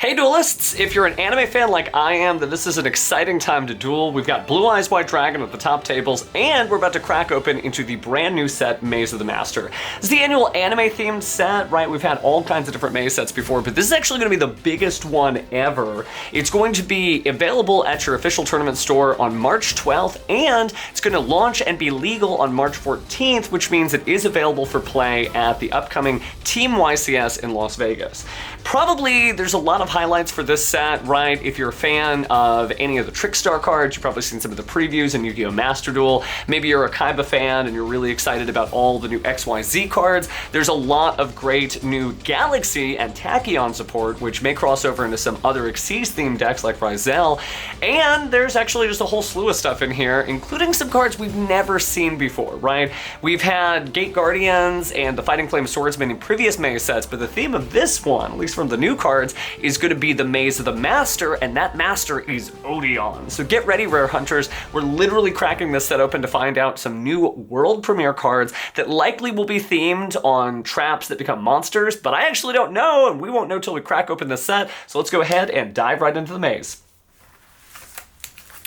Hey duelists, if you're an anime fan like I am, then this is an exciting time to duel. We've got Blue Eyes White Dragon at the top tables, and we're about to crack open into the brand new set, Maze of the Master. This is the annual anime themed set, right? We've had all kinds of different maze sets before, but this is actually going to be the biggest one ever. It's going to be available at your official tournament store on March 12th, and it's going to launch and be legal on March 14th, which means it is available for play at the upcoming Team YCS in Las Vegas. Probably there's a lot of highlights for this set, right? If you're a fan of any of the Trickstar cards, you've probably seen some of the previews in Yu-Gi-Oh! Master Duel. Maybe you're a Kaiba fan and you're really excited about all the new XYZ cards. There's a lot of great new Galaxy and Tachyon support, which may cross over into some other Xyz themed decks like Ryzel. And there's actually just a whole slew of stuff in here, including some cards we've never seen before, right? We've had Gate Guardians and the Fighting Flame Swordsman in previous Maze sets, but the theme of this one, at least from the new cards, is going to be the Maze of the Master, and that master is Odion. So get ready, Rare Hunters. We're literally cracking this set open to find out some new World Premiere cards that likely will be themed on traps that become monsters, but I actually don't know, and we won't know till we crack open this set. So let's go ahead and dive right into the maze.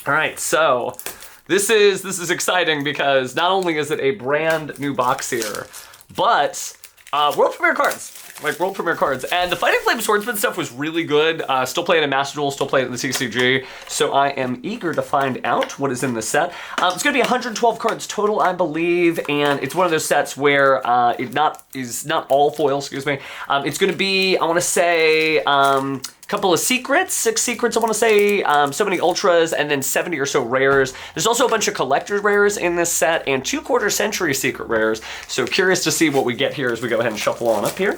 All right, so this is exciting because not only is it a brand new box here, but World Premiere cards. Like World Premiere cards. And the Fighting Flame Swordsman stuff was really good. Still play it in Master Duel, still play it in the TCG. So I am eager to find out what is in this set. It's going to be 112 cards total, I believe. And it's one of those sets where it is not all foil, excuse me. It's going to be, I want to say, couple of secrets, 6 secrets, I want to say, so many ultras, and then 70 or so rares. There's also a bunch of collector's rares in this set, and 2 quarter century secret rares. So curious to see what we get here as we go ahead and shuffle on up here.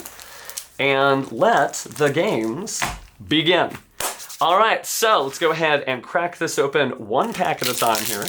And let the games begin. All right, so let's go ahead and crack this open one pack at a time here.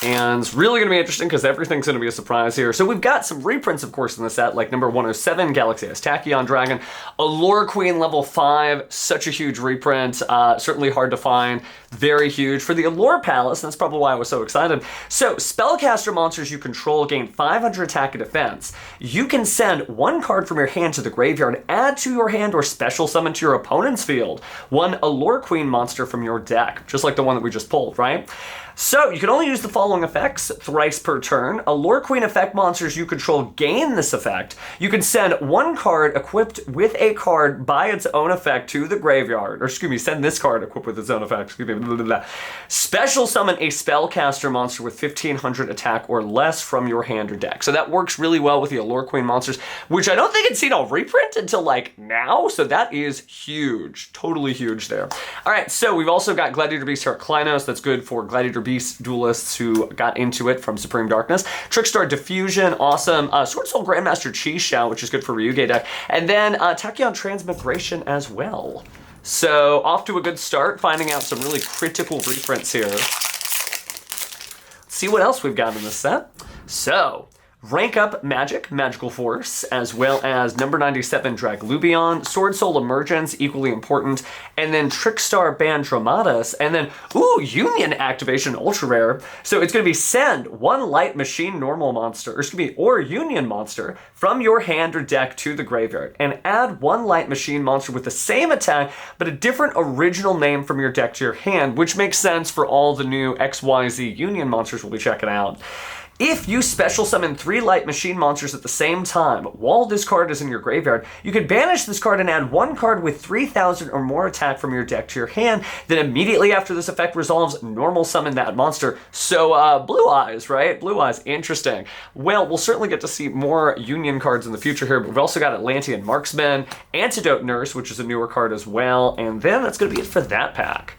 And it's really going to be interesting because everything's going to be a surprise here. So we've got some reprints, of course, in the set, like number 107, Galaxy S Tachyon Dragon, Allure Queen level 5, such a huge reprint, certainly hard to find, very huge. For the Allure Palace, and that's probably why I was so excited. So spellcaster monsters you control gain 500 attack and defense. You can send 1 card from your hand to the graveyard, add to your hand, or special summon to your opponent's field 1 Allure Queen monster from your deck, just like the one that we just pulled, right? So, you can only use the following effects thrice per turn. Allure Queen effect monsters you control gain this effect. You can send 1 card equipped with a card by its own effect to the graveyard. Or excuse me, send this card equipped with its own effect. Excuse me, blah, blah, blah. Special summon a spellcaster monster with 1500 attack or less from your hand or deck. So that works really well with the Allure Queen monsters, which I don't think it's seen on reprint until like now. So that is huge, totally huge there. All right, so we've also got Gladiator Beast Heraclinos. That's good for Gladiator Beast duelists who got into it from Supreme Darkness. Trickstar Diffusion, awesome. Sword Soul Grandmaster Chi Xiao, which is good for Ryuge deck. And then Tachyon Transmigration as well. So off to a good start, finding out some really critical reprints here. Let's see what else we've got in this set. So, Rank Up Magic, Magical Force, as well as number 97 Draglubion, Sword Soul Emergence, equally important, and then Trickstar Bandromatus, and then, Union Activation, ultra rare. So it's going to be send 1 Light Machine Normal monster, or Union monster, from your hand or deck to the graveyard, and add 1 Light Machine monster with the same attack, but a different original name from your deck to your hand, which makes sense for all the new XYZ Union monsters we'll be checking out. If you special summon 3 Light Machine monsters at the same time while this card is in your graveyard, you can banish this card and add 1 card with 3000 or more attack from your deck to your hand. Then immediately after this effect resolves, normal summon that monster. So Blue Eyes, right? Blue Eyes, interesting. Well, we'll certainly get to see more Union cards in the future here, but we've also got Atlantean Marksman, Antidote Nurse, which is a newer card as well, and then that's going to be it for that pack.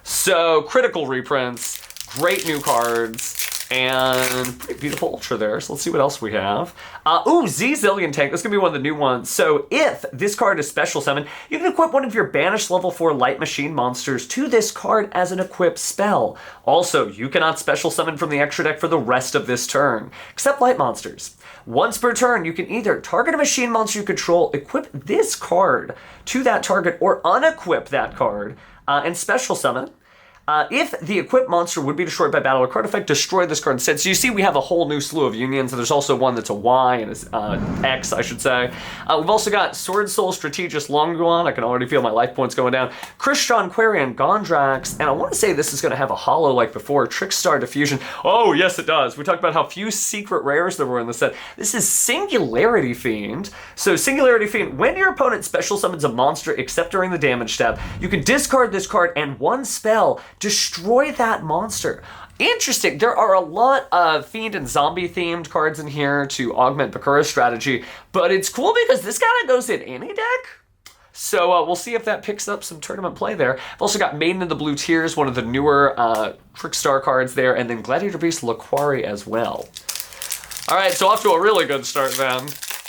So critical reprints, great new cards, and pretty beautiful ultra there. So let's see what else we have. Zillion Tank. This is going to be one of the new ones. So if this card is special summon, you can equip one of your banished level 4 Light Machine monsters to this card as an equipped spell. Also, you cannot special summon from the extra deck for the rest of this turn, except light monsters. Once per turn, you can either target a machine monster you control, equip this card to that target, or unequip that card and special summon. If the equipped monster would be destroyed by battle or card effect, destroy this card instead. So you see we have a whole new slew of unions, and there's also one that's a Y and is X, I should say. We've also got Sword Soul Strategist Longuan. I can already feel my life points going down. Christian Quarian Gondrax, and I want to say this is going to have a holo like before, Trickstar Diffusion. Oh, yes, it does. We talked about how few secret rares there were in the set. This is Singularity Fiend. So Singularity Fiend, when your opponent special summons a monster except during the damage step, you can discard this card and one spell, destroy that monster. Interesting. There are a lot of Fiend and Zombie themed cards in here to augment Bakura's strategy, but it's cool because this kind of goes in any deck. So we'll see if that picks up some tournament play there. I've also got Maiden of the Blue Tears, one of the newer Trickstar cards there, and then Gladiator Beast Laquari as well. All right, so off to a really good start then.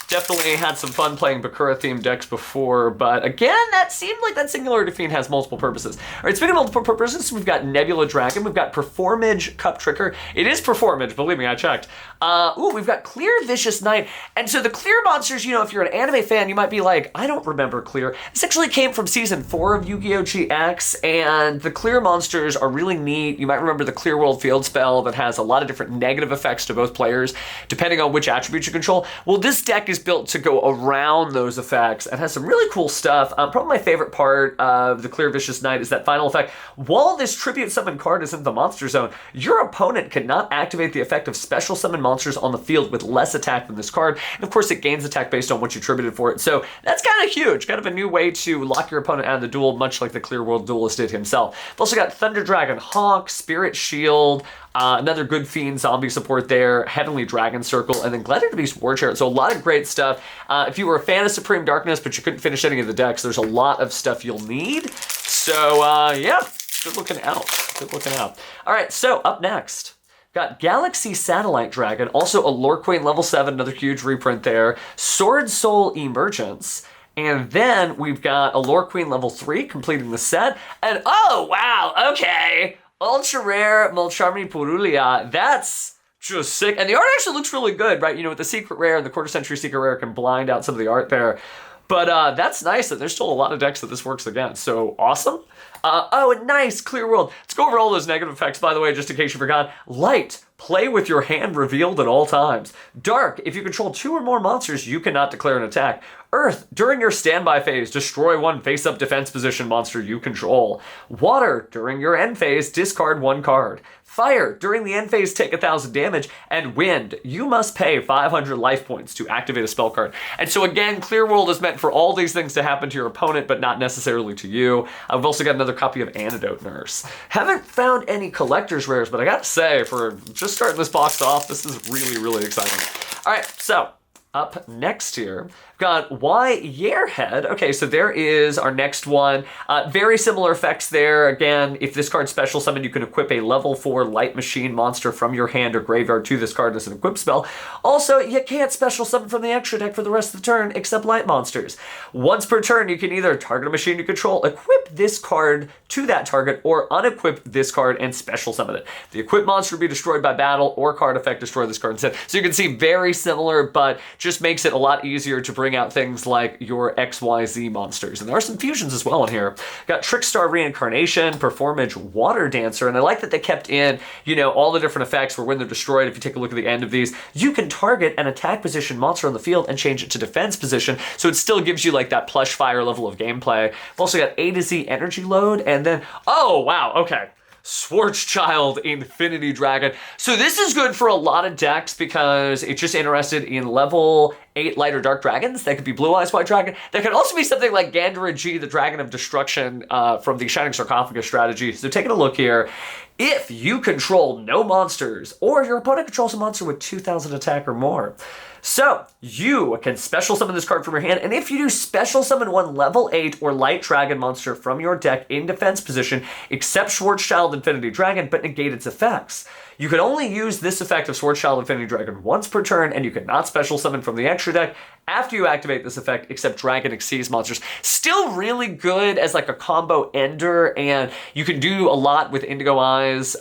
Definitely had some fun playing Bakura-themed decks before, but again, that seemed like that Singularity Fiend has multiple purposes. All right, speaking of multiple purposes, we've got Nebula Dragon, we've got Performage Cup Tricker. It is Performage, believe me, I checked. We've got Clear Vicious Knight, and so the Clear monsters, you know, if you're an anime fan, you might be like, I don't remember Clear. This actually came from Season 4 of Yu-Gi-Oh! GX, and the Clear monsters are really neat. You might remember the Clear World Field spell that has a lot of different negative effects to both players, depending on which attributes you control. Well, this deck is built to go around those effects and has some really cool stuff. Probably my favorite part of the Clear Vicious Knight is that final effect. While this tribute summon card is in the monster zone, your opponent cannot activate the effect of special summon monsters on the field with less attack than this card. And of course, it gains attack based on what you tributed for it. So that's kind of huge, kind of a new way to lock your opponent out of the duel, much like the Clear World Duelist did himself. We've also got Thunder Dragon Hawk, Spirit Shield, another good Fiend zombie support there, Heavenly Dragon Circle, and then Gladiator Beast War Chariot. So a lot of great stuff. If you were a fan of Supreme Darkness, but you couldn't finish any of the decks, there's a lot of stuff you'll need. So yeah, good looking out. Good looking out. All right, so up next, got Galaxy Satellite Dragon, also a Lore Queen level 7, another huge reprint there. Sword Soul Emergence. And then we've got a Lore Queen level 3 completing the set. And oh, wow, okay. Ultra Rare Mulcharming Purulia. That's just sick. And the art actually looks really good, right? You know, with the Secret Rare and the Quarter Century Secret Rare can blind out some of the art there. But that's nice that there's still a lot of decks that this works against. So awesome. Oh, and nice, Clear World. Let's go over all those negative effects, by the way, just in case you forgot. Light, play with your hand revealed at all times. Dark, if you control 2 or more monsters, you cannot declare an attack. Earth, during your standby phase, destroy one face-up defense position monster you control. Water, during your end phase, discard 1 card. Fire, during the end phase, take 1,000 damage. And Wind, you must pay 500 life points to activate a spell card. And so again, Clear World is meant for all these things to happen to your opponent, but not necessarily to you. I've also got another copy of Antidote Nurse. Haven't found any collector's rares, but I gotta say, for just starting this box off, this is really, really exciting. All right, so up next here, got Y Yearhead. Okay, so there is our next one. Very similar effects there. Again, if this card special summon, you can equip a level 4 light machine monster from your hand or graveyard to this card as an equip spell. Also, you can't special summon from the extra deck for the rest of the turn except light monsters. Once per turn, you can either target a machine you control, equip this card to that target, or unequip this card and special summon it. The equipped monster will be destroyed by battle or card effect, destroy this card instead. So you can see very similar, but just makes it a lot easier to bring out things like your XYZ monsters. And there are some fusions as well in here. Got Trickstar Reincarnation, Performage Water Dancer, and I like that they kept in, you know, all the different effects where when they're destroyed, if you take a look at the end of these, you can target an attack position monster on the field and change it to defense position, so it still gives you like that plush fire level of gameplay. I've also got A to Z Energy Load, and then, oh wow, okay. Schwarzschild Infinity Dragon. So this is good for a lot of decks because it's just interested in level 8 light or dark dragons. That could be Blue Eyes White Dragon. That could also be something like Gandara G, the Dragon of Destruction from the Shining Sarcophagus strategy. So taking a look here, if you control no monsters or your opponent controls a monster with 2,000 attack or more, so you can special summon this card from your hand, and if you do, special summon one level 8 or light dragon monster from your deck in defense position, except Schwarzschild Infinity Dragon, but negate its effects. You can only use this effect of Schwarzschild Infinity Dragon once per turn, and you cannot special summon from the extra deck after you activate this effect, except Dragon Xyz monsters. Still really good as like a combo ender, and you can do a lot with Indigo Eyes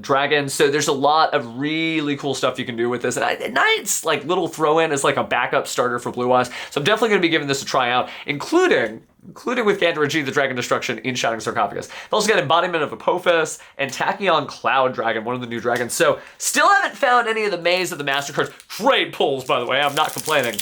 Dragon, so there's a lot of really cool stuff you can do with this, and a nice like little throw in as like a backup starter for Blue Eyes. So I'm definitely going to be giving this a try out, including included with Gandara the Dragon Destruction in Shining Sarcophagus. They've also got Embodiment of Apophis and Tachyon Cloud Dragon, one of the new dragons. So still haven't found any of the Maze of the Master cards. Great pulls, by the way. I'm not complaining.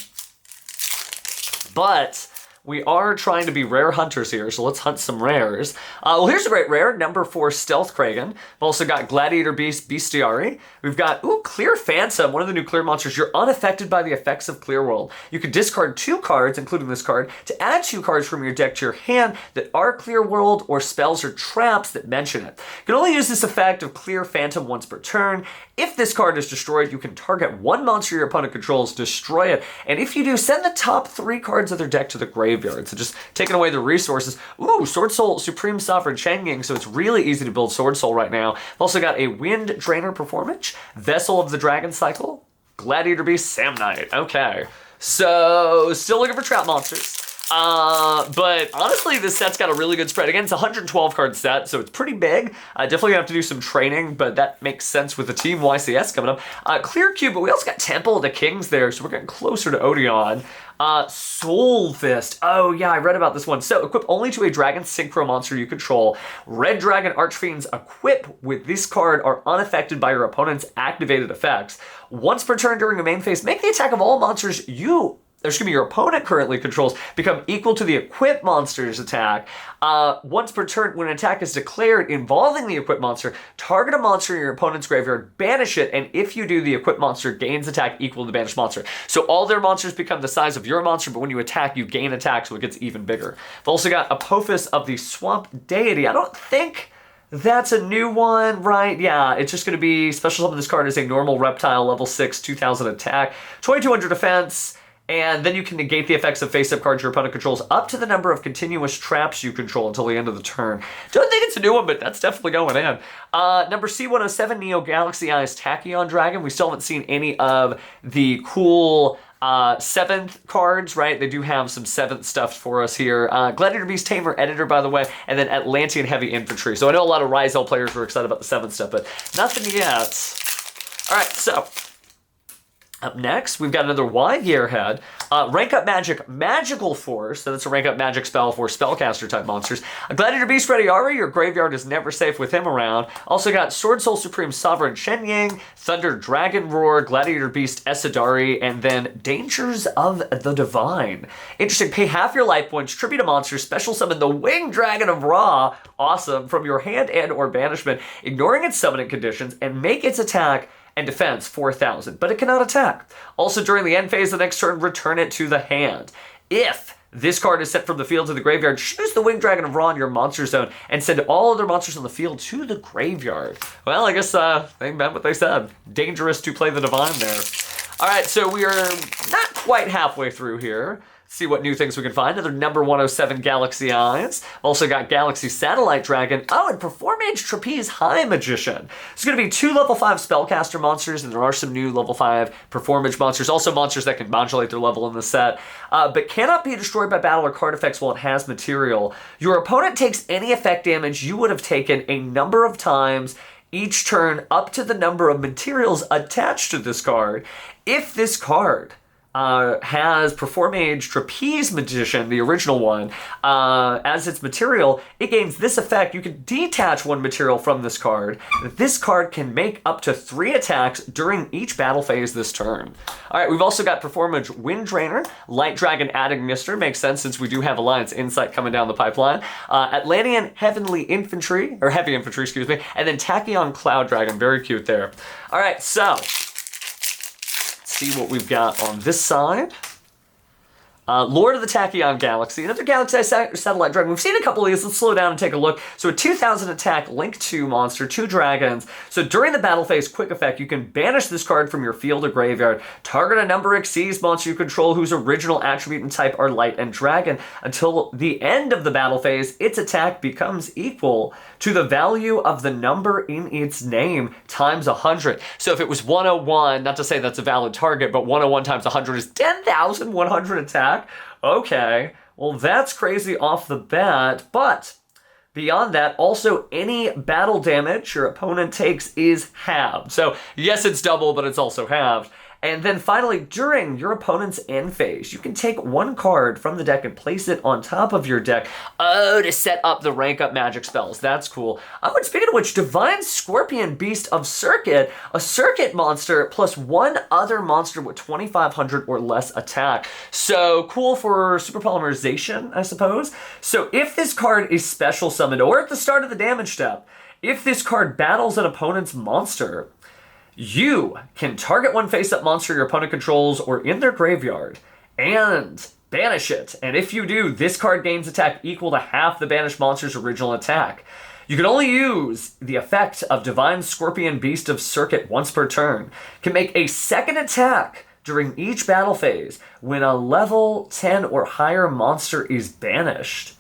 But we are trying to be rare hunters here, so let's hunt some rares. Well, here's a great rare, number 4 Stealth Kragan. We've also got Gladiator Beast Bestiari. We've got, Clear Phantom, one of the new clear monsters. You're unaffected by the effects of Clear World. You can discard 2 cards, including this card, to add 2 cards from your deck to your hand that are Clear World or spells or traps that mention it. You can only use this effect of Clear Phantom once per turn. If this card is destroyed, you can target 1 monster your opponent controls, destroy it, and if you do, send the top 3 cards of their deck to the graveyard. So just taking away the resources. Sword Soul Supreme Sovereign Changing, so it's really easy to build Sword Soul right now. We've also got a Wind Drainer Performage, Vessel of the Dragon Cycle, Gladiator Beast Samnite. Okay, so still looking for trap monsters. But honestly, this set's got a really good spread. Again, it's a 112 card set, so it's pretty big. Definitely gonna have to do some training, but that makes sense with the Team YCS coming up. Clear Cube, but we also got Temple of the Kings there, so we're getting closer to Odion. Soul Fist. Oh yeah, I read about this one. So equip only to a dragon synchro monster you control. Red Dragon Archfiends equip with this card are unaffected by your opponent's activated effects. Once per turn during a main phase, make the attack of all monsters your opponent currently controls become equal to the equipped monster's attack. Once per turn, when an attack is declared involving the equipped monster, target a monster in your opponent's graveyard, banish it, and if you do, the equipped monster gains attack equal to the banished monster. So all their monsters become the size of your monster, but when you attack, you gain attack, so it gets even bigger. We've also got Apophis of the Swamp Deity. I don't think that's a new one, right? Yeah, it's just going to be special summon this card as a normal reptile, level 6, 2000 attack, 2200 defense, and then you can negate the effects of face-up cards your opponent controls up to the number of continuous traps you control until the end of the turn. Don't think it's a new one, but that's definitely going in. Number C107, Neo Galaxy Eyes Tachyon Dragon. We still haven't seen any of the cool 7th cards, right? They do have some 7th stuff for us here. Gladiator Beast Tamer Editor, by the way, and then Atlantean Heavy Infantry. So I know a lot of Rizal players were excited about the 7th stuff, but nothing yet. All right, so up next, we've got another Wide Gearhead. Rank Up Magic Magical Force, so that's a rank up magic spell for spellcaster type monsters. A Gladiator Beast Rediari, your graveyard is never safe with him around. Also got Sword Soul Supreme Sovereign Shenyang, Thunder Dragon Roar, Gladiator Beast Esadari, and then Dangers of the Divine. Interesting, pay half your life points, tribute a monster, special summon the Winged Dragon of Ra, awesome, from your hand and or banishment, ignoring its summoning conditions, and make its attack and defense 4,000, but it cannot attack. Also, during the end phase of the next turn, return it to the hand. If this card is sent from the field to the graveyard, choose the Winged Dragon of Ra in your monster zone and send all other monsters on the field to the graveyard. Well, I guess they meant what they said. Dangerous to play the Divine there. All right, so we are not quite halfway through here. See what new things we can find. Another number 107 Galaxy Eyes. Also got Galaxy Satellite Dragon. Oh, and Performage Trapeze High Magician. It's going to be 2 level 5 spellcaster monsters, and there are some new level 5 Performage monsters. Also monsters that can modulate their level in the set, but cannot be destroyed by battle or card effects while it has material. Your opponent takes any effect damage you would have taken a number of times each turn up to the number of materials attached to this card. If this card has Performage Trapeze Magician, the original one, as its material, it gains this effect. You can detach 1 material from this card. This card can make up to 3 attacks during each battle phase this turn. All right, we've also got Performage Wind Drainer, Light Dragon Admixter, makes sense since we do have Alliance Insight coming down the pipeline, Atlantean Heavy Infantry, excuse me, and then Tachyon Cloud Dragon, very cute there. All right, so see what we've got on this side. Lord of the Tachyon Galaxy, another Galaxy Satellite Dragon. We've seen a couple of these. Let's slow down and take a look. So a 2000 attack, Link 2 monster, 2 dragons. So during the battle phase, quick effect, you can banish this card from your field or graveyard. Target a number exceeds monster you control whose original attribute and type are light and dragon. Until the end of the battle phase, its attack becomes equal to the value of the number in its name times 100. So if it was 101, not to say that's a valid target, but 101 times 100 is 10,100 attack. Okay, well that's crazy off the bat, but beyond that, also any battle damage your opponent takes is halved. So yes, it's double, but it's also halved. And then finally, during your opponent's end phase, you can take one card from the deck and place it on top of your deck. Oh, to set up the rank up magic spells. That's cool. But speaking of which, Divine Scorpion Beast of Circuit, a Circuit monster plus one other monster with 2,500 or less attack. So cool for super polymerization, I suppose. So if this card is special summoned or at the start of the damage step, if this card battles an opponent's monster, you can target one face-up monster your opponent controls or in their graveyard and banish it. And if you do, this card gains attack equal to half the banished monster's original attack. You can only use the effect of Divine Scorpion Beast of Circuit once per turn. Can make a second attack during each battle phase when a level 10 or higher monster is banished.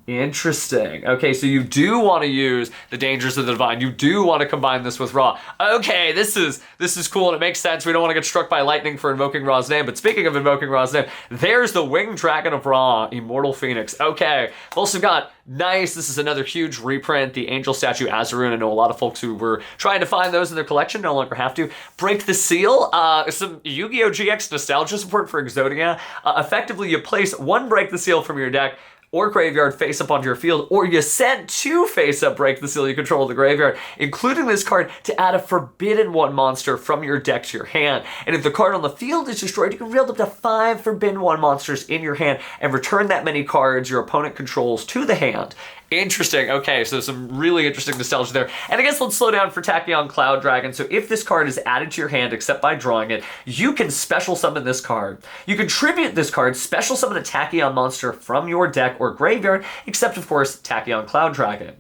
Interesting. Okay, so you do want to use the Dangers of the Divine. You do want to combine this with Ra. Okay, this is cool and it makes sense. We don't want to get struck by lightning for invoking Ra's name, but speaking of invoking Ra's name, there's the Winged Dragon of Ra, Immortal Phoenix. Okay, we've also got, nice, this is another huge reprint, the Angel Statue Azaroon. I know a lot of folks who were trying to find those in their collection no longer have to. Break the Seal, some Yu-Gi-Oh! GX nostalgia support for Exodia. Effectively, you place one Break the Seal from your deck or graveyard face up onto your field, or you send two face up Break the Seal you control to the graveyard, including this card to add a Forbidden One monster from your deck to your hand. And if the card on the field is destroyed, you can wield up to 5 Forbidden One monsters in your hand and return that many cards your opponent controls to the hand. Interesting. Okay, so some really interesting nostalgia there. And I guess let's slow down for Tachyon Cloud Dragon. So if this card is added to your hand, except by drawing it, you can special summon this card. You can tribute this card, special summon a Tachyon monster from your deck or graveyard, except of course Tachyon Cloud Dragon.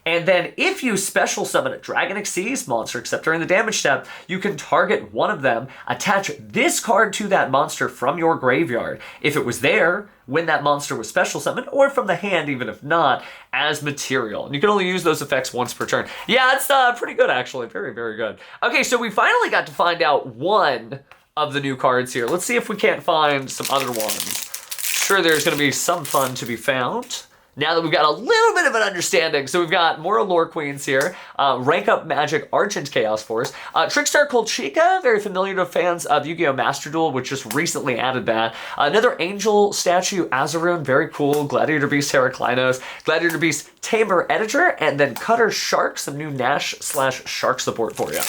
And then if you special summon a Dragon Xyz monster, except during the damage step, you can target one of them, attach this card to that monster from your graveyard, if it was there when that monster was special summoned, or from the hand, even if not, as material. And you can only use those effects once per turn. Yeah, it's pretty good, actually. Very, very good. Okay, so we finally got to find out one of the new cards here. Let's see if we can't find some other ones. Sure, there's going to be some fun to be found now that we've got a little bit of an understanding. So we've got more Allure Queens here, Rank Up Magic Argent Chaos Force, Trickstar Kolchika, very familiar to fans of Yu-Gi-Oh! Master Duel, which just recently added that. Another Angel Statue Azaroon, very cool, Gladiator Beast Heraclinos, Gladiator Beast Tamer Editor, and then Cutter Shark, some new Nash/Shark support for you.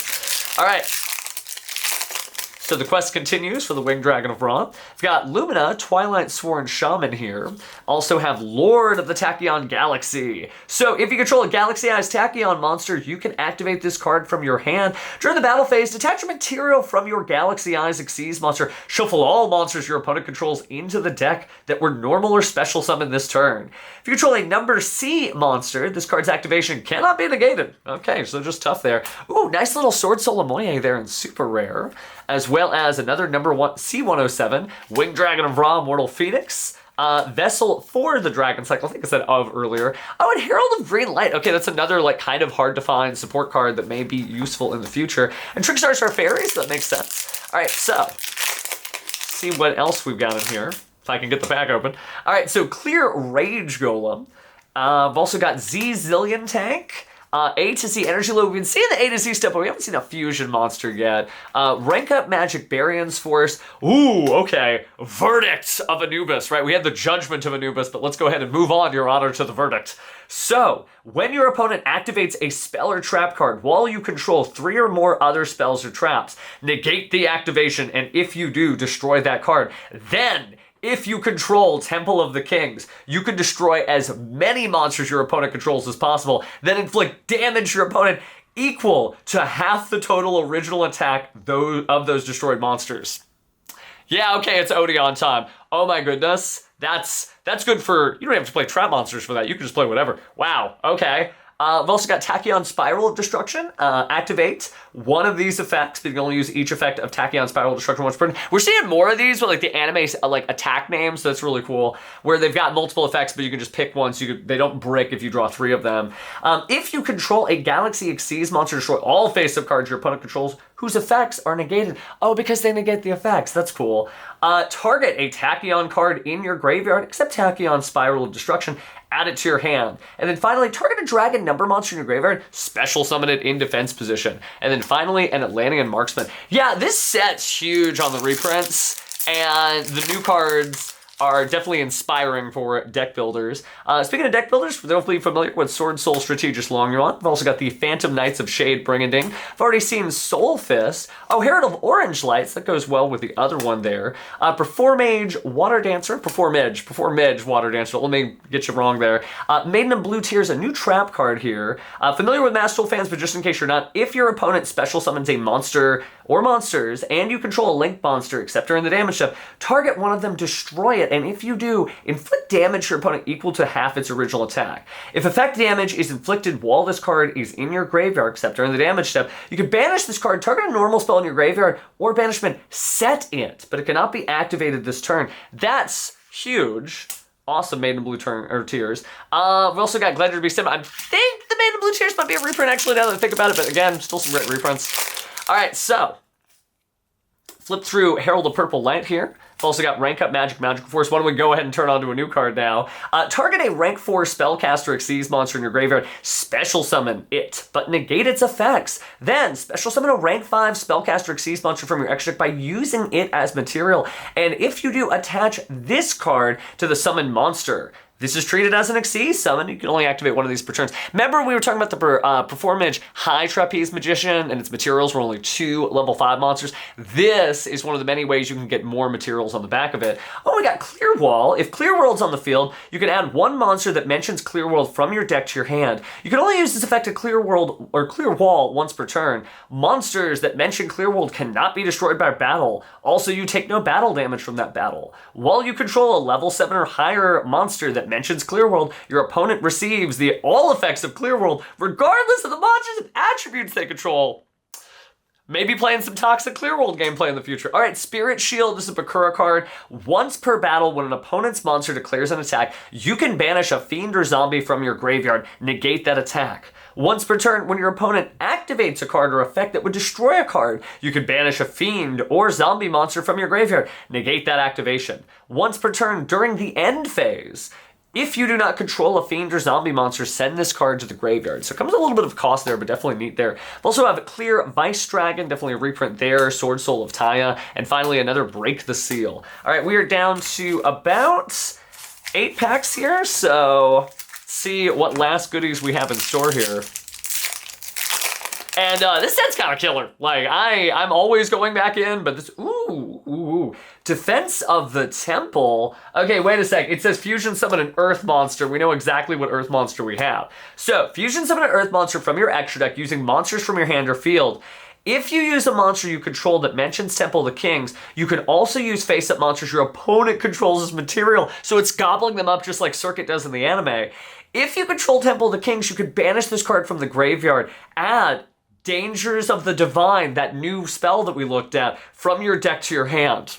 All right. So the quest continues for the Winged Dragon of Ra. We've got Lumina, Twilight Sworn Shaman here. Also have Lord of the Tachyon Galaxy. So if you control a Galaxy-Eyes Tachyon monster, you can activate this card from your hand. During the battle phase, detach a material from your Galaxy-Eyes Xyz monster. Shuffle all monsters your opponent controls into the deck that were normal or special summoned this turn. If you control a number C monster, this card's activation cannot be negated. Okay, so just tough there. Ooh, nice little Sword Solomoye there and super rare. As well as another number one C107, Winged Dragon of Ra, Immortal Phoenix, Vessel for the Dragon Cycle, I think I said of earlier. Oh, and Herald of Green Light. Okay, that's another like kind of hard to find support card that may be useful in the future. And Trickstars are fairies, so that makes sense. All right, so see what else we've got in here. If I can get the pack open. All right, so Clear Rage Golem. I've also got Z Zillion Tank. A to C Energy Load. We've been seeing the A to C stuff, but we haven't seen a fusion monster yet. Rank Up Magic Barion's Force. Ooh, okay. Verdict of Anubis, right? We had the Judgment of Anubis, but let's go ahead and move on, Your Honor, to the verdict. So, when your opponent activates a spell or trap card while you control 3 or more other spells or traps, negate the activation, and if you do, destroy that card. Then, if you control Temple of the Kings, you can destroy as many monsters your opponent controls as possible, then inflict damage to your opponent equal to half the total original attack of those destroyed monsters. Yeah, okay, it's Odion time. Oh my goodness, that's good for, you don't have to play trap monsters for that, you can just play whatever. Wow, okay. We've also got Tachyon Spiral of Destruction. Activate one of these effects, but you can only use each effect of Tachyon Spiral of Destruction once per turn. We're seeing more of these with like the anime like attack names, so that's really cool, where they've got multiple effects, but you can just pick one, so they don't break if you draw 3 of them. If you control a Galaxy Xyz monster, destroy all face-up cards your opponent controls whose effects are negated. Oh, because they negate the effects. That's cool. Target a Tachyon card in your graveyard, except Tachyon Spiral of Destruction. Add it to your hand. And then finally, target a dragon number monster in your graveyard, special summon it in defense position. And then finally, an Atlantean Marksman. Yeah, this set's huge on the reprints, and the new cards are definitely inspiring for deck builders. Speaking of deck builders, they'll be familiar with Sword Soul Strategist Longyuan. We've also got the Phantom Knights of Shade Bringanding. I've already seen Soul Fist. Oh, Herald of Orange Lights. That goes well with the other one there. Performage Water Dancer. Performage Water Dancer. Let me get you wrong there. Maiden of Blue Tears, a new trap card here. Familiar with Master Duel fans, but just in case you're not, if your opponent special summons a monster or monsters, and you control a linked monster, except during the damage step, target one of them, destroy it, and if you do, inflict damage to your opponent equal to half its original attack. If effect damage is inflicted while this card is in your graveyard, except during the damage step, you can banish this card, target a normal spell in your graveyard, or banishment, set it, but it cannot be activated this turn. That's huge. Awesome Maiden Blue Tears. We also got Gladiator Beast Sim. I think the Maiden Blue Tears might be a reprint actually now that I think about it, but again, still some great reprints. All right, so flip through Herald of Purple Light here. We've also got Rank Up Magical Force. Why don't we go ahead and turn on to a new card now? Target a Rank 4 Spellcaster Xyz monster in your graveyard. Special summon it, but negate its effects. Then, special summon a Rank 5 Spellcaster Xyz monster from your extra deck by using it as material. And if you do, attach this card to the summoned monster. This is treated as an Xyz summon. You can only activate one of these per turn. Remember we were talking about the Performage High Trapeze Magician and its materials were only 2 level 5 monsters. This is one of the many ways you can get more materials on the back of it. Oh, we got Clear Wall. If Clear World's on the field, you can add one monster that mentions Clear World from your deck to your hand. You can only use this effect to Clear World or Clear Wall once per turn. Monsters that mention Clear World cannot be destroyed by battle. Also, you take no battle damage from that battle. While you control a level 7 or higher monster that mentions Clear World, your opponent receives the all effects of Clear World, regardless of the monsters and attributes they control. Maybe playing some toxic Clear World gameplay in the future. All right, Spirit Shield. This is a Bakura card. Once per battle, when an opponent's monster declares an attack, you can banish a fiend or zombie from your graveyard, negate that attack. Once per turn, when your opponent activates a card or effect that would destroy a card, you can banish a fiend or zombie monster from your graveyard, negate that activation. Once per turn, during the end phase, if you do not control a fiend or zombie monster, send this card to the graveyard. So it comes with a little bit of cost there, but definitely neat there. We also have a Clear Vice Dragon, definitely a reprint there, Sword Soul of Taya, and finally another Break the Seal. All right, we are down to about 8 packs here, so let's see what last goodies we have in store here. And this set's kind of killer. Like, I'm always going back in, but this, ooh. Defense of the Temple. Okay, wait a sec. It says Fusion Summon an Earth Monster. We know exactly what Earth Monster we have. So, Fusion Summon an Earth Monster from your extra deck using monsters from your hand or field. If you use a monster you control that mentions Temple of the Kings, you can also use face-up monsters your opponent controls as material, so it's gobbling them up just like Circuit does in the anime. If you control Temple of the Kings, you could banish this card from the graveyard. Add Dangers of the Divine, that new spell that we looked at, from your deck to your hand.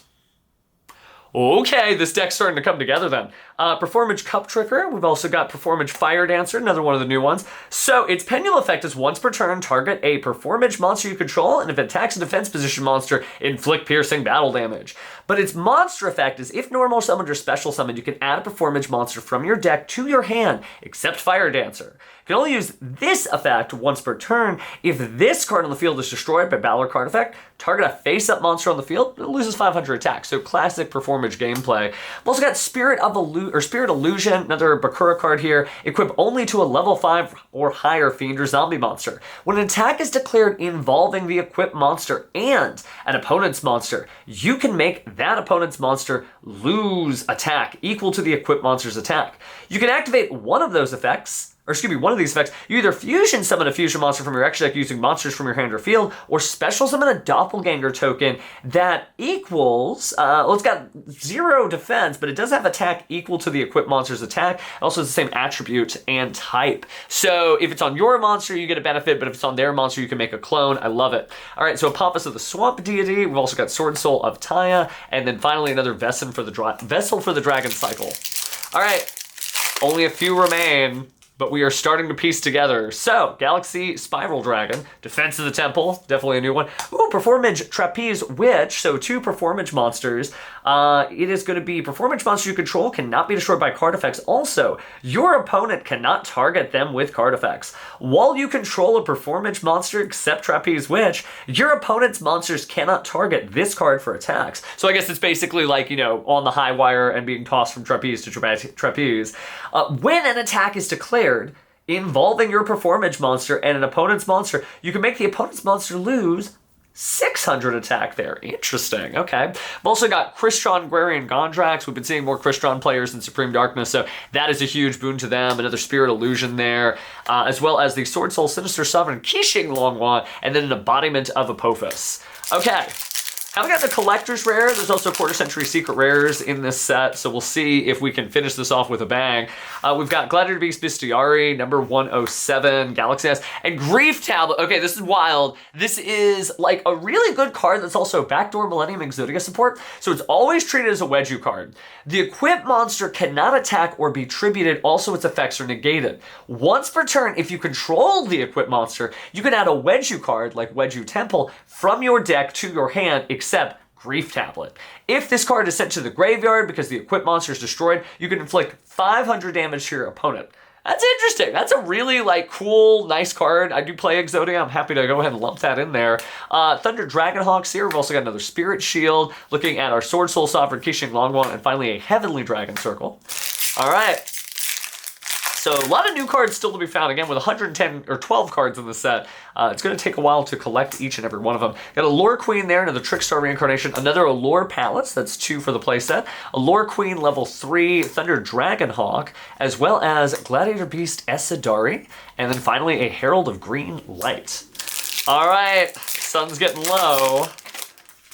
Okay, this deck's starting to come together then. Performage Cup Tricker. We've also got Performage Fire Dancer, another one of the new ones. So its pendulum effect is once per turn, target a Performage monster you control, and if it attacks a defense position monster, inflict piercing battle damage. But its monster effect is if normal summoned or special summoned, you can add a Performage monster from your deck to your hand, except Fire Dancer. You can only use this effect once per turn. If this card on the field is destroyed by battle or card effect, target a face-up monster on the field, it loses 500 attack. So classic Performage gameplay. We've also got Spirit Illusion, another Bakura card here. Equip only to a level 5 or higher fiend or zombie monster. When an attack is declared involving the equipped monster and an opponent's monster, you can make that opponent's monster lose attack equal to the equipped monster's attack. You can activate one of those effects, one of these effects. You either fusion summon a fusion monster from your extra deck using monsters from your hand or field, or special summon a doppelganger token that equals, it's got 0 defense, but it does have attack equal to the equipped monster's attack. It also has the same attribute and type. So if it's on your monster, you get a benefit, but if it's on their monster, you can make a clone. I love it. All right, so Apophis of the Swamp Deity. We've also got Sword Soul of Taya, and then finally another Vessel for the Dragon cycle. All right, only a few remain. but we are starting to piece together. So, Galaxy Spiral Dragon, Defense of the Temple, definitely a new one. Ooh, Performage Trapeze Witch, so 2 Performage monsters. It is going to be Performage monster you control cannot be destroyed by card effects. Also, your opponent cannot target them with card effects. While you control a Performage monster except Trapeze Witch, your opponent's monsters cannot target this card for attacks. So I guess it's basically like, you know, on the high wire and being tossed from trapeze to trapeze. When an attack is declared involving your Performage monster and an opponent's monster, you can make the opponent's monster lose 600 attack there. Interesting. Okay. We've also got Crystron, Guerrian, Gondrax. We've been seeing more Crystron players in Supreme Darkness, so that is a huge boon to them. Another Spirit Illusion there, as well as the Sword Soul, Sinister Sovereign, Qixing Longwan, and then an embodiment of Apophis. Okay. Haven't got the collector's rare. There's also quarter century secret rares in this set, so we'll see if we can finish this off with a bang. We've got Gladiator Beast Bestiari, number 107, Galaxy S, and Grief Tablet. Okay, this is wild. This is like a really good card that's also backdoor Millennium Exodia support, so it's always treated as a Wedju card. The equipped monster cannot attack or be tributed, also its effects are negated. Once per turn, if you control the equipped monster, you can add a Wedju card, like Wedju Temple, from your deck to your hand, except Grief Tablet. If this card is sent to the graveyard because the equipped monster is destroyed, you can inflict 500 damage to your opponent. That's interesting. That's a really like cool, nice card. I do play Exodia. I'm happy to go ahead and lump that in there. Thunder Dragonhawks here. We've also got another Spirit Shield. Looking at our Sword Soul Sovereign, Qixing Longwan, and finally a Heavenly Dragon Circle. All right. So a lot of new cards still to be found. Again, with 110 or 12 cards in the set, it's going to take a while to collect each and every one of them. Got a Allure Queen there, another Trickstar Reincarnation, another Allure Palace, that's 2 for the playset, Allure Queen level 3, Thunder Dragonhawk, as well as Gladiator Beast Esadari, and then finally a Herald of Green Light. All right, sun's getting low,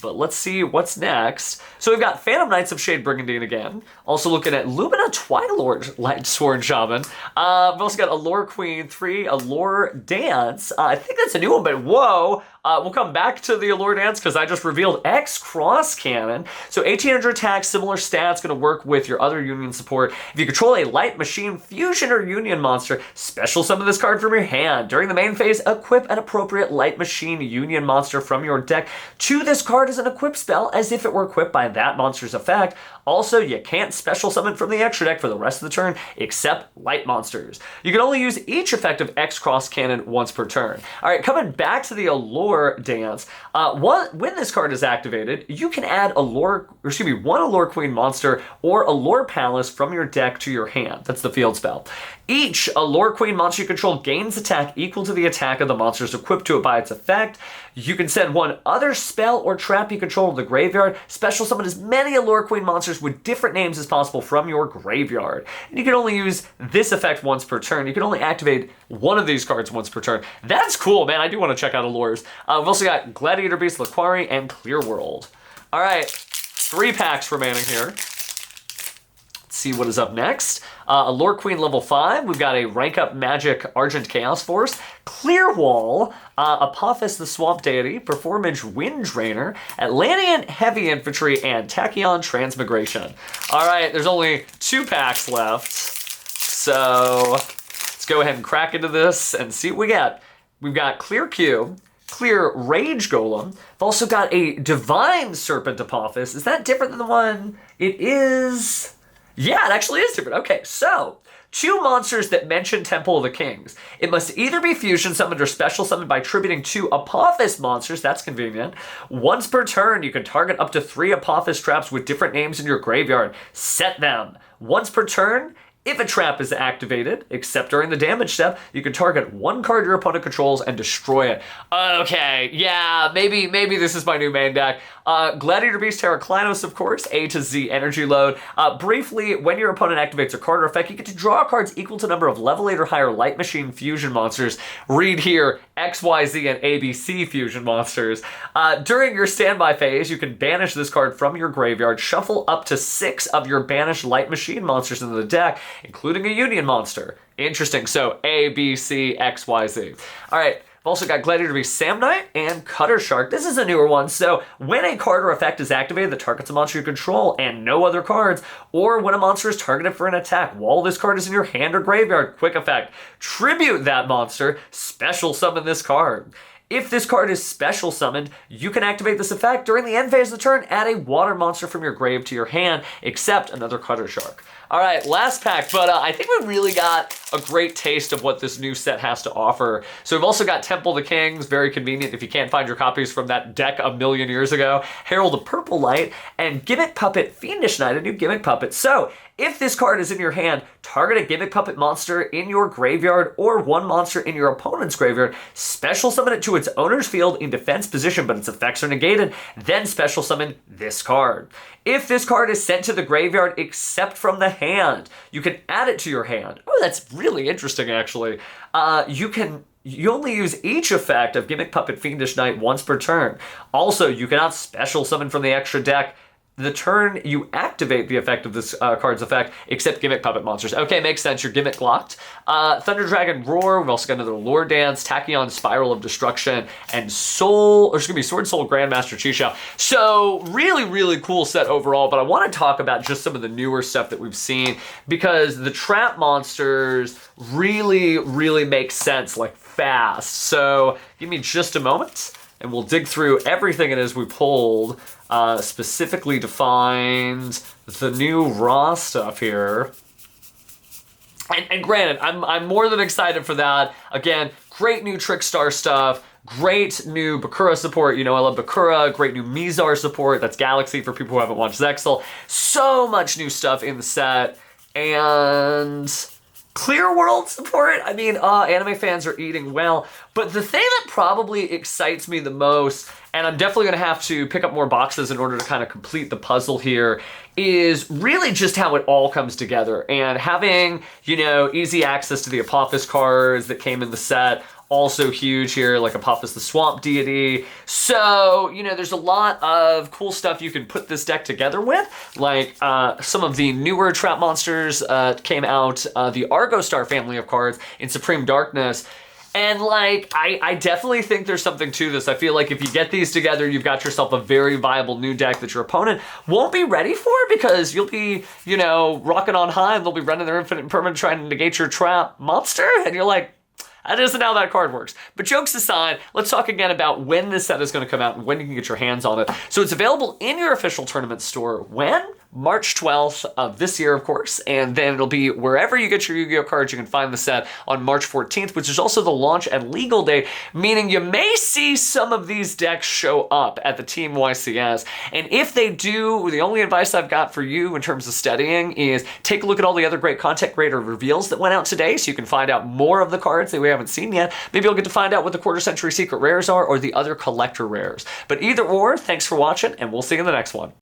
but let's see what's next. So we've got Phantom Knights of Shade Brigandine again. Also looking at Lumina Twilord Lightsworn Shaman. We've also got Allure Queen 3, Allure Dance. I think that's a new one, but whoa. We'll come back to the Allure Dance because I just revealed X Cross Cannon. So 1800 attack, similar stats, going to work with your other Union support. If you control a Light Machine, Fusion, or Union monster, special summon this card from your hand. During the main phase, equip an appropriate Light Machine Union monster from your deck to this card as an equip spell, as if it were equipped by that monster's effect. Also, you can't special summon from the extra deck for the rest of the turn, except light monsters. You can only use each effect of X Cross Cannon once per turn. All right, coming back to the Allure Dance, when this card is activated, you can add one Allure Queen monster or Allure Palace from your deck to your hand. That's the field spell. Each Allure Queen monster you control gains attack equal to the attack of the monsters equipped to it by its effect. You can send one other spell or trap you control to the graveyard. Special summon as many Allure Queen monsters with different names as possible from your graveyard. And you can only use this effect once per turn. You can only activate one of these cards once per turn. That's cool, man. I do want to check out Allures. We've also got Gladiator Beast, Laquari, and Clear World. All right, 3 packs remaining here. See what is up next. Allure Queen level 5. We've got a Rank Up Magic Argent Chaos Force, Clearwall, Apophis the Swamp Deity, Performage Wind Drainer, Atlantean Heavy Infantry, and Tachyon Transmigration. All right, there's only 2 packs left, so let's go ahead and crack into this and see what we get. We've got Clear Q, Clear Rage Golem. We've also got a Divine Serpent Apophis. Is that different than the one? It is. Yeah, it actually is different. Okay, so 2 monsters that mention Temple of the Kings. It must either be fusion summoned or special summoned by tributing 2 Apophis monsters. That's convenient. Once per turn, you can target up to 3 Apophis traps with different names in your graveyard. Set them. Once per turn, if a trap is activated, except during the damage step, you can target 1 card your opponent controls and destroy it. Okay, yeah, maybe this is my new main deck. Gladiator Beast Heraclinos, of course, A to Z energy load. Briefly, when your opponent activates a card or effect, you get to draw cards equal to number of level 8 or higher Light Machine fusion monsters. Read here, XYZ and ABC fusion monsters. During your standby phase, you can banish this card from your graveyard, shuffle up to 6 of your banished Light Machine monsters into the deck, including a Union monster. Interesting. So A, B, C, X, Y, Z. All right. I've also got Gladiator Beast Sam Knight and Cutter Shark. This is a newer one, so when a card or effect is activated that targets a monster you control and no other cards, or when a monster is targeted for an attack while this card is in your hand or graveyard, quick effect, tribute that monster, special summon this card. If this card is special summoned, you can activate this effect during the end phase of the turn, add a water monster from your grave to your hand, except another Cutter Shark. All right, last pack, but I think we really got a great taste of what this new set has to offer. So we've also got Temple of the Kings, very convenient if you can't find your copies from that deck a million years ago, Herald of Purple Light, and Gimmick Puppet Fiendish Knight, a new Gimmick Puppet. So if this card is in your hand, target a Gimmick Puppet monster in your graveyard or one monster in your opponent's graveyard, special summon it to its owner's field in defense position, but its effects are negated, then special summon this card. If this card is sent to the graveyard except from the hand, you can add it to your hand. Oh, that's really interesting, actually. You only use each effect of Gimmick Puppet Fiendish Knight once per turn. Also, you cannot special summon from the extra deck the turn you activate the effect of this card's effect, except Gimmick Puppet monsters. Okay, makes sense. You're Gimmick locked. Thunder Dragon Roar. We've also got another Lore Dance, Tachyon Spiral of Destruction, and Sword Soul Grandmaster Chisha. So really, really cool set overall, but I want to talk about just some of the newer stuff that we've seen, because the trap monsters really, really make sense, like fast. So give me just a moment, and we'll dig through everything it is we pulled, specifically defined the new raw stuff here. And granted, I'm more than excited for that. Again, great new Trickstar stuff, great new Bakura support. You know, I love Bakura. Great new Mizar support. That's Galaxy for people who haven't watched Zexal. So much new stuff in the set. And Clear World support. I mean, anime fans are eating well. But the thing that probably excites me the most, and I'm definitely going to have to pick up more boxes in order to kind of complete the puzzle here, is really just how it all comes together. And having, you know, easy access to the Apophis cards that came in the set, also huge here, like Apophis the Swamp Deity. So, you know, there's a lot of cool stuff you can put this deck together with, like some of the newer trap monsters came out, the Argo Star family of cards in Supreme Darkness. And like, I definitely think there's something to this. I feel like if you get these together, you've got yourself a very viable new deck that your opponent won't be ready for, because you'll be, you know, rocking on high and they'll be running their Infinite Impermanent trying to negate your trap monster. And you're like, that isn't how that card works. But jokes aside, let's talk again about when this set is going to come out and when you can get your hands on it. So it's available in your official tournament store when? March 12th of this year, of course, and then it'll be wherever you get your Yu-Gi-Oh cards. You can find the set on March 14th, which is also the launch and legal date, meaning you may see some of these decks show up at the Team YCS. And if they do, the only advice I've got for you in terms of studying is take a look at all the other great content creator reveals that went out today, so you can find out more of the cards that we haven't seen yet. Maybe you'll get to find out what the quarter century secret rares are or the other collector rares. But either or, thanks for watching, and we'll see you in the next one.